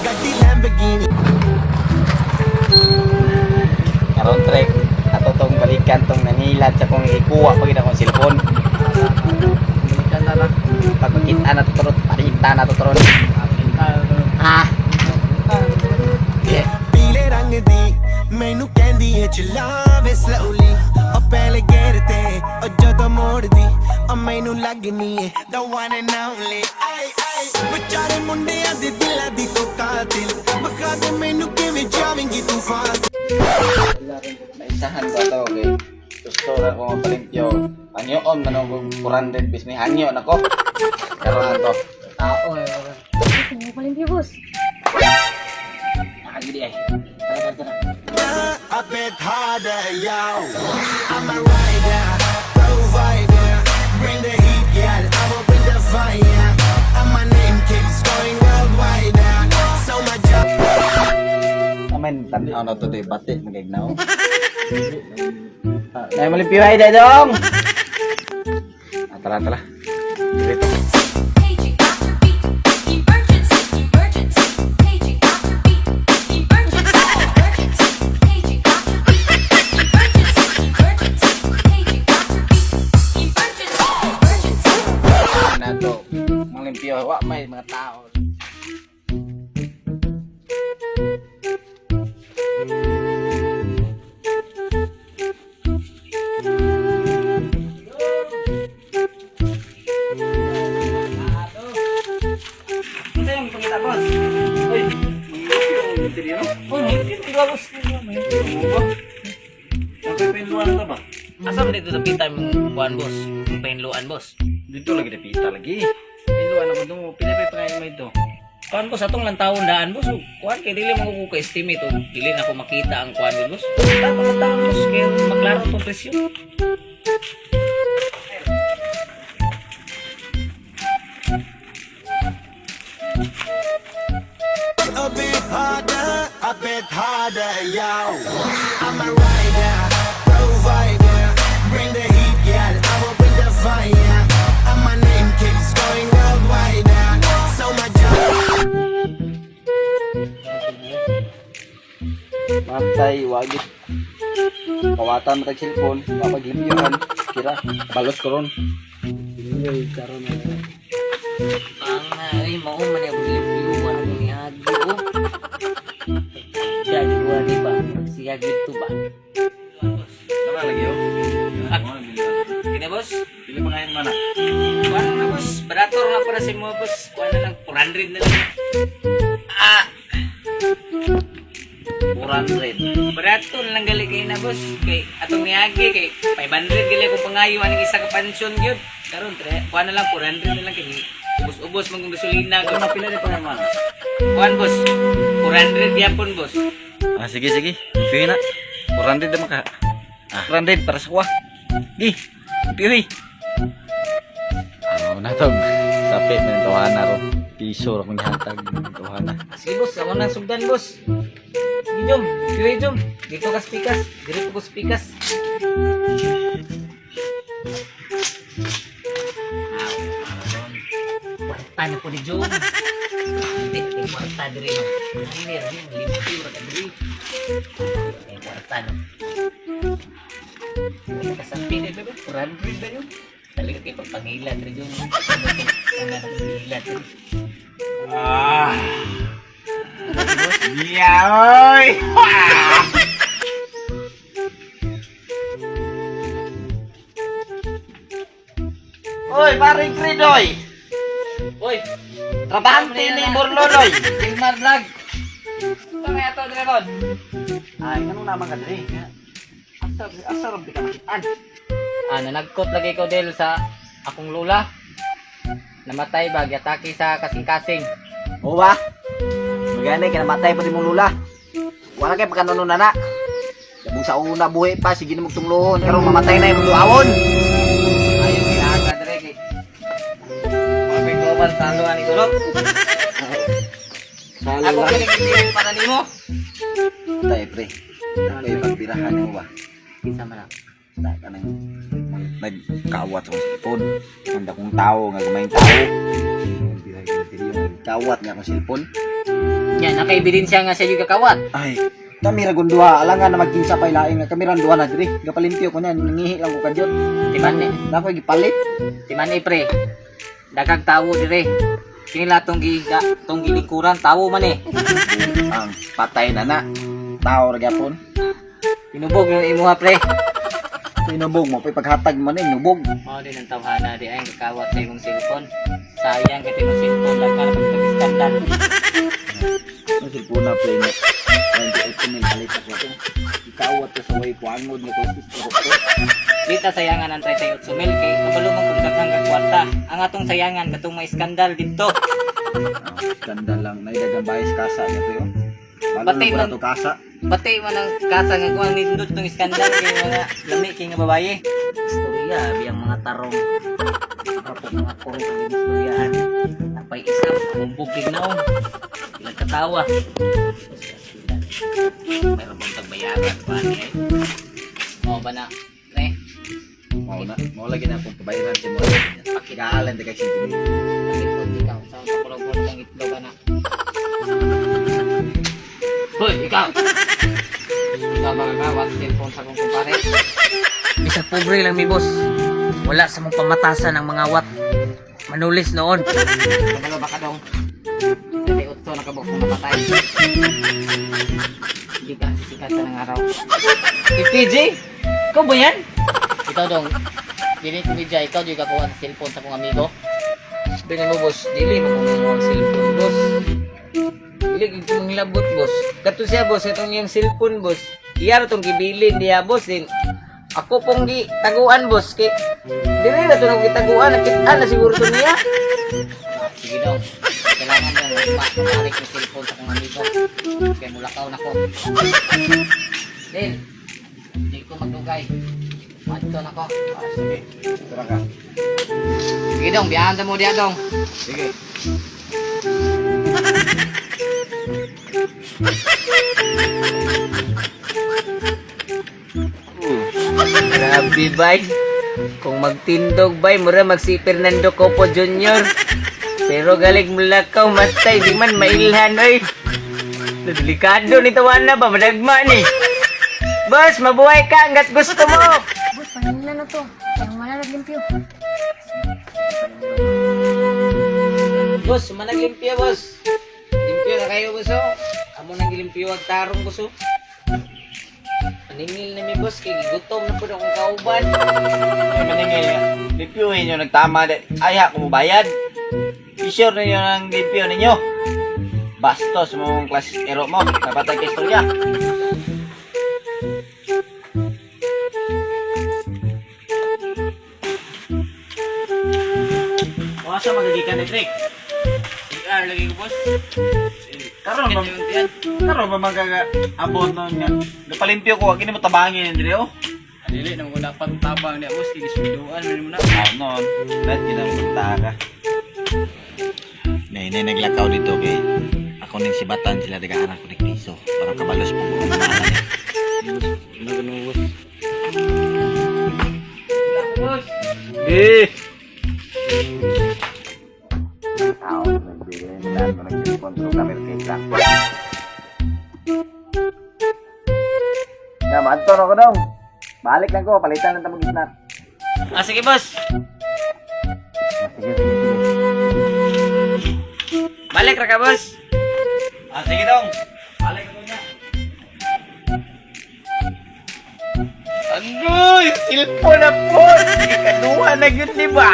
Gatti Lamborghini. Karon trek ato tong balikan tong nanilad sa kong ikuha pag akong cellphone. Balikan na lang. Pag makita na to turot, pakita na to turot. Ah. Yeah. पीले रंग दी मैनू कहंदी है चलावे slowly ओ पहले गेर ते ओ जदों मोड़दी ओ मैनू लगनी है the one and only आई आई बेचारे मुंडियां दे दिलां दी तो कातिल बखा दे मैनू किवें जावेंगी तू fast Naisahan ba to okay? Gusto na ko mapalimpyo. Hanyoon man ako 400 bis may hanyo na ko. Karon na to. Tao eh. Palimpyo, boss. Nakagidi ay. Tara tara. a bit harder yo I'm a rider provider bring the heat girl I will bring the fire and my name keeps going worldwide so my job Amen, tanaw na to di bati magignaw. Nay malimpyo ay dong. Tara tara. Dito. Paging after beat, emergency, emergency. Paging after beat, emergency, emergency. Paging after beat, emergency, emergency. Paging after beat, emergency, emergency. Na to. Malimpyo wa may mga tao. Asam dito napita mong kuan boss? Yung painluan boss? Dito lagi napita lagi. Piluan ako dito. Pinapay pa mo ito. Kuan boss atong lang taon daan boss. Kuan kay dili mo ko estimate o dili na ko makita ang kuan boss. Tapos taon boss kay maklaro tong presyo. a bit harder yo I'm a rider provider bring the heat girl I will bring the fire and my name keeps going worldwide so my job Matay, wagit. Kawatan mo tag cellphone, papaglimpyohan. Kira, balos ko ron. Ay mao man yung limpyuan ni Agi o. Siya gidwa di ba? Siya gidto ba? Tara lagi yo. Kini boss? Pili pa ngayon mana. Kuan na boss, barator nga para sa mo boss. Kuan na lang 400 na lang. Ah. 400. Barato lang gali kay na boss. Kay atong niagi kay 500 gali ko pangayo aning isa ka pansyon gyud. Karon tre, kuan na lang 400 na lang kay ubos-ubos mong gasolina ko. Ano pila di pa ngayon mana? Kuan boss. 400 yapon boss. Ah, sige sige. Piwi na. 400 naman ka. Ah, 400 para sa kuha. Di. Piwi. Ano na to? Sapi man tuwana ro. Piso ra kung hatag tuwana. Sige boss, ako nang sugdan boss. Sige jom, piwi jom. Dito ka spikas, dito ko spikas. Ano po ni Jom? Hindi, may kwarta diri no. Ini rin, limpyo ra ka diri. May kwarta no. Kasampi na ito, 400 na yun. Talaga kayo pagpangilan rin yun. Una ng pangilan rin. Ah. Iya, oy. Oy, paring Kridoy. Oy! Trabahante ni Burloloy. Wilmar Vlog! Ito may ato dragon. Ay, kanong naman ka diri? Asar di ka makitaan. Nanagkot lagi ko del sa akong lula. Namatay ba, gyatake sa kasing-kasing. Oo ba? Maganda ka namatay pa di mong lula. Wala kay pagkanunon na. Labong sa una buhay pa, sige na magtunglohon. Karon mamatay na yung duawon. Ayaw kaya dre kay. Mga pagkawan sa haluan ni Tulog. Ako kinig para nimo. Tay pre. Tay pagbirahan mo ba? Kinsa man ako. Na ka nang nagkawat sa cellphone. Handa kong tao nga gumayng tao. Kawat nga akong cellphone. Yan, naka-ebidensya nga sa iyo kakawat. Ay, kami ra gundua alangan na magkinsa pay laing nga kami ra duha na diri. Gapalimpyo ko niyan, nangihi lang ko kadyot. Timan ni, Nako gipalit. timan ni pre. Daghang tawo dire. Kinila tong gilikuran tawo man eh. Ang patay na na. Tao ra gyapon. Tinubog yung imuha pre. Tinubog mo pay paghatag man ni nubog. Mao din ang tawhana di ay kakawat sa imong cellphone. Sayang kay imong cellphone lang para pag-skandal. Ang cellphone na play na. Ay, ito may palit ako ito. Ikawat ko sa way puangod nga ko sistero ko. Dita sayangan ang 38 mil kay kabalo man kung daghang ka kwarta. Ang atong sayangan katong may skandal dito. Ganda lang. Naidagang bayas kasa niya to yun. Batay Bago man- na to kasa. Batay man ang kasa nga kung nindot tong skandal kay mga lami kay nga babaye. Istorya biyang mga tarong. Kapag mga kurong ang istoryahan. Napay isap ang bukig naong. Ilang katawa. Mayroon bang tagbayaran pa niya eh. Mo ba na? Ne? Mau lagi na akong pabayaran si mo. Pakigaalan na kay sinti. Pakipon ikaw. Saan ka kulog-kulog ang itlog anak? Hoy, ikaw! Ikaw ba gagawat cellphone sa kong kumpare? Bisag pobre lang mi boss. Wala sa mong pamatasan ang mga wat. Manulis noon. Kabalo ba ka dong? Dati utso na kabok mong napatay. Hindi ka sisikatan ng araw. PJ? Ikaw ba yan? Ikaw dong. Dili ko midya. Ikaw di ka kuha ng cellphone sa kong amigo. Sabi mo boss. Dili mo kung ang cellphone boss. Dili ko mong labot boss. Kato siya boss. Itong yung cellphone boss. Iyaro tong gibilin niya boss. Din. Ako pong gitaguan boss. Kay dili na ito nang gitaguan. Nakita na siguro ito niya. Sige daw. Kailangan daw matarik yung cellphone sa kong amigo. Kaya mulakaw na ko. Din. Hindi ko magdugay. Manto na ko. Sige. Tara ka. Sige dong. Biyahan mo diya dong. Sige. Grabe bay. Kung magtindog bay, mura mag si Fernando Copo Jr. Pero galing mulakaw matay, di man mailhan oy. Delikado ni tawana ba, madagma ni. Boss, mabuhay ka hanggat gusto mo. Boss, panila na to. Kaya wala naglimpyo. Boss, managlimpyo boss. Limpyo na kayo boss oh. Amo nang gilimpyo ang tarong boss oh. Maningil na mi boss, kay gutom na po na akong kauban. Ay, maningil nga. Limpyuhin nyo nagtama. Ay, ako mo bayad. I-sure ninyo ng limpyo ninyo. Bastos mong klasero mo. Napatay ka istorya. Mga siya magagikan ni Drake. CR lagi ko boss. Karon ba karon ba magka-abot nun nga. Napalimpyo ko, kini mo tabangin dire oh. Dili na mo dapat tabang niya boss, kiniswiduan mo na. Ah, non. Dahil kinampunta ka. Nay, naglakaw dito kay ako ning sibatan sila daga anak ko ni piso. Para kabalos po ko na Nagano boss. Boss. Eh. Tao, nagbilan ko nagkontrol kami kay Jack. Ya, mantor ako dong. Balik lang ko, palitan lang tamang gitna. Ah, sige boss. Sige, sige, sige. Balik ra ka boss. Ah, sige dong. Balik ako niya. Agoy, cellphone na po. Ikaduha na yun, di ba?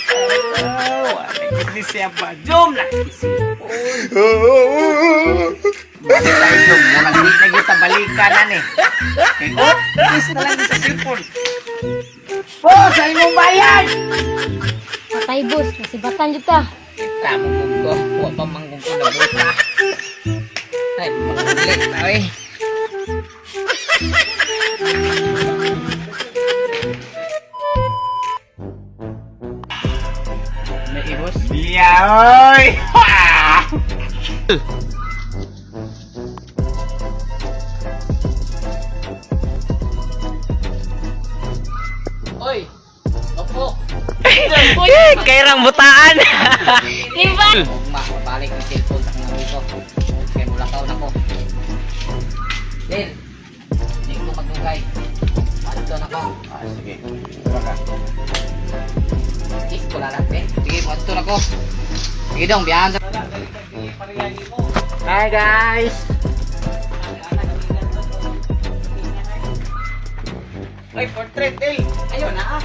Oh, ano yun siya ba? Jom lang. Balik tayo, Jom. Murang di na kita balikan na ni. Oh, please na lang sa cellphone. Boss, ay mo bayan! Patay boss, nasibatan dito ka. Kita mo ko. Huwag pa manggong ko na buta. Ay, mangulit na eh. May ibos? Iya, oy! Kay rambutaan. Diba? Ugma, mabalik yung cellphone sa kong amigo. Kaya mulakaw na ko. Lil, hindi ko magdugay. Paano na ko? Sige. Baka. Sige, wala lang, eh. Sige, paano na ko? Sige dong, biyahan sa... Hi guys. Ay, portrait, Lil. Ayun na ah.